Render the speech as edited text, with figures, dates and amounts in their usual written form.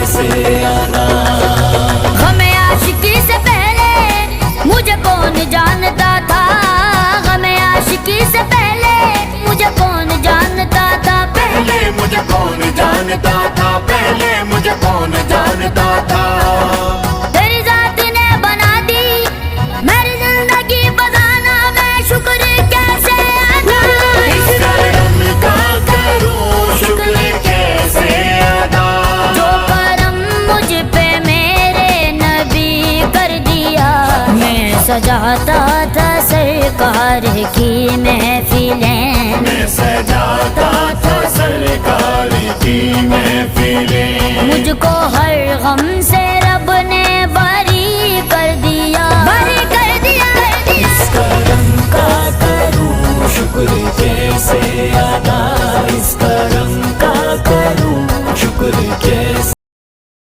کیسے آنا. ہمیں عاشقی سے پہلے مجھے کون جانتا تھا، ہمیں عاشقی سے پہلے مجھے کون جانتا تھا، پہلے مجھے کون جانتا تھا، پہلے مجھے کون جانتا تھا. تیری ذات نے بنا دی میری زندگی بتانا میں شکر کیسے ادا. اس کرم کا کروں شکر کیسے ادا. جو کرم مجھ پہ میرے نبی کر دیا، میں سجاتا تھا سرکار کی محفلیں، میں سجاتا تھا سرکار کی محفلیں. مجھ کو ہر غم سے رب نے بری کر